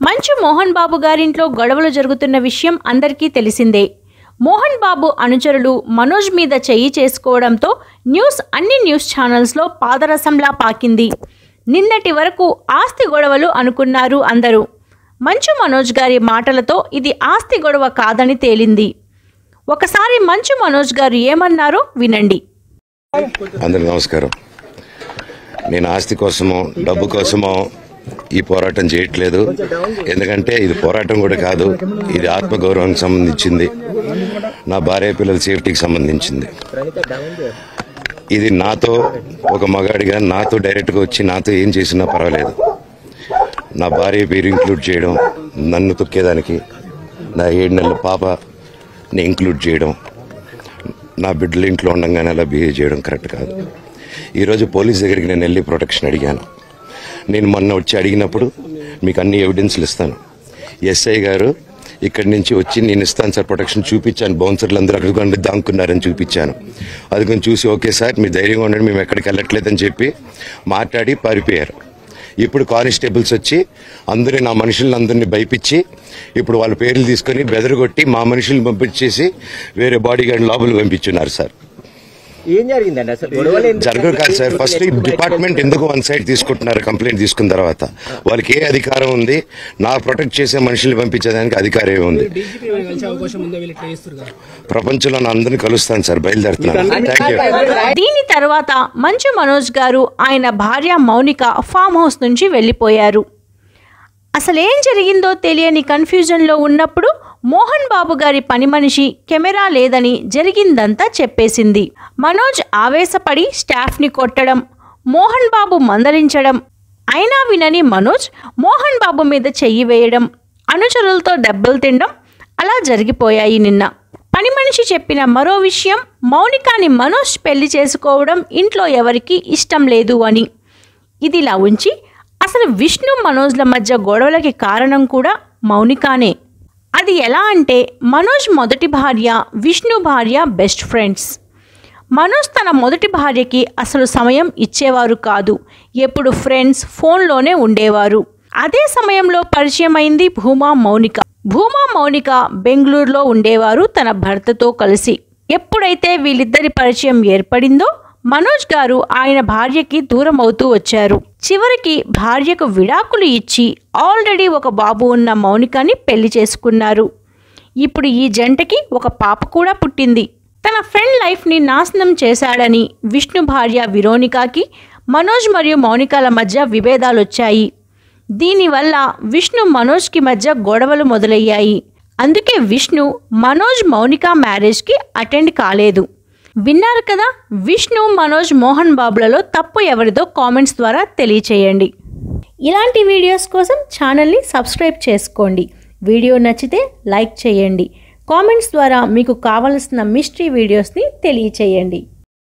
మంచు మోహన్ బాబు గారింట్లో గొడవలు జరుగుతున్న విషయం అందరికీ తెలిసిందే. మోహన్ బాబు అనుచరులు మనోజ్ మీద చెయ్యి చేసుకోవడంతో అన్ని న్యూస్ ఛానల్స్లో పాదరసంలా పాకింది. నిన్నటి వరకు ఆస్తి గొడవలు అనుకున్నారు అందరూ. మంచు మనోజ్ గారి మాటలతో ఇది ఆస్తి గొడవ కాదని తేలింది. ఒకసారి మంచు మనోజ్ గారు ఏమన్నారో వినండి. అందరికీ నమస్కారం. నేను ఆస్తి కోసమో డబ్బు కోసమో ఈ పోరాటం చేయట్లేదు. ఎందుకంటే ఇది పోరాటం కూడా కాదు, ఇది ఆత్మగౌరవానికి సంబంధించింది, నా భార్య పిల్లల సేఫ్టీకి సంబంధించింది. ఇది నాతో ఒక మగాడిగా నాతో డైరెక్ట్గా వచ్చి నాతో ఏం చేసినా పర్వాలేదు. నా భార్య పేరు ఇంక్లూడ్ చేయడం, నన్ను తొక్కేదానికి నా 7 నెలల పాపని ఇంక్లూడ్ చేయడం, నా బిడ్డలు ఇంట్లో ఉండగానే అలా బిహేవ్ చేయడం కరెక్ట్ కాదు. ఈరోజు పోలీస్ దగ్గరికి నేను వెళ్ళి ప్రొటెక్షన్ అడిగాను. నేను మొన్న వచ్చి అడిగినప్పుడు మీకు అన్ని ఎవిడెన్స్లు ఇస్తాను. ఎస్ఐ గారు ఇక్కడి నుంచి వచ్చి నేను ఇస్తాను సార్ ప్రొటెక్షన్ చూపించాను. బౌన్సర్లు అందరూ అక్కడ దాక్కున్నారని చూపించాను. అది కొంచెం చూసి ఓకే సార్ మీరు ధైర్యంగా ఉండండి, మేము ఎక్కడికి వెళ్ళట్లేదని చెప్పి మాట్లాడి పారిపోయారు. ఇప్పుడు కానిస్టేబుల్స్ వచ్చి నా మనుషులను అందరినీ భయపించి ఇప్పుడు వాళ్ళ పేర్లు తీసుకొని బెదరగొట్టి మా మనుషులను పంపించేసి వేరే బాడీ గార్డ్ లోపలికి పంపించున్నారు సార్. ఏం జరిగిందండి అసలు? జరగదు కాదు సార్. ఫస్ట్ డిపార్ట్మెంట్ ఎందుకు వన్ సైడ్ తీసుకుంటున్నారు? కంప్లైంట్ తీసుకున్న తర్వాత వాళ్ళకి ఏ అధికారం ఉంది? నా ప్రొటెక్ట్ చేసే మనుషుల్ని పంపించేదానికి అధికారం ఏముంది? ప్రపంచంలో నా అందరినీ కలుస్తాను సార్, బయలుదేరుతున్నాను. Thank you. దీని తర్వాత మంచు మనోజ్ గారు ఆయన భార్య మౌనిక ఫామ్ హౌస్ నుంచి వెళ్ళిపోయారు. అసలేం జరిగిందో తెలియని కన్ఫ్యూజన్లో ఉన్నప్పుడు మోహన్ బాబు గారి పని మనిషి కెమెరా లేదని జరిగిందంతా చెప్పేసింది. మనోజ్ ఆవేశపడి స్టాఫ్ని కొట్టడం, మోహన్ బాబు మందలించడం, అయినా వినని మనోజ్ మోహన్ బాబు మీద చెయ్యి వేయడం, అనుచరులతో దెబ్బలు తినడం అలా జరిగిపోయాయి. నిన్న పని మనిషి చెప్పిన మరో విషయం, మౌనికాని మనోజ్ పెళ్లి చేసుకోవడం ఇంట్లో ఎవరికీ ఇష్టం లేదు అని. ఇదిలా ఉంచి అసలు విష్ణు మనోజ్ల మధ్య గొడవలకి కారణం కూడా మౌనికానే. అది ఎలా అంటే, మనోజ్ మొదటి భార్య విష్ణు భార్య బెస్ట్ ఫ్రెండ్స్. మనోజ్ తన మొదటి భార్యకి అసలు సమయం ఇచ్చేవారు కాదు. ఎప్పుడు ఫ్రెండ్స్, ఫోన్లోనే ఉండేవారు. అదే సమయంలో పరిచయం అయింది భూమా మౌనిక. భూమా మౌనిక బెంగళూరులో ఉండేవారు తన భర్తతో కలిసి. ఎప్పుడైతే వీళ్ళిద్దరి పరిచయం ఏర్పడిందో మనోజ్ గారు ఆయన భార్యకి దూరం అవుతూ వచ్చారు. చివరికి భార్యకు విడాకులు ఇచ్చి ఆల్రెడీ ఒక బాబు ఉన్న మౌనికని పెళ్లి చేసుకున్నారు. ఇప్పుడు ఈ జంటకి ఒక పాప కూడా పుట్టింది. తన ఫ్రెండ్ లైఫ్ని నాశనం చేశాడని విష్ణు భార్య విరోనికాకి మనోజ్ మరియు మౌనికల మధ్య విభేదాలొచ్చాయి. దీనివల్ల విష్ణు మనోజ్కి మధ్య గొడవలు మొదలయ్యాయి. అందుకే విష్ణు మనోజ్ మౌనిక మ్యారేజ్కి అటెండ్ కాలేదు. విన్నారు కదా, విష్ణు మనోజ్ మోహన్ బాబులలో తప్పు ఎవరిదో కామెంట్స్ ద్వారా తెలియచేయండి. ఇలాంటి వీడియోస్ కోసం ఛానల్ని సబ్స్క్రైబ్ చేసుకోండి. వీడియో నచ్చితే లైక్ చేయండి. కామెంట్స్ ద్వారా మీకు కావలసిన మిస్టరీ వీడియోస్ని తెలియచేయండి.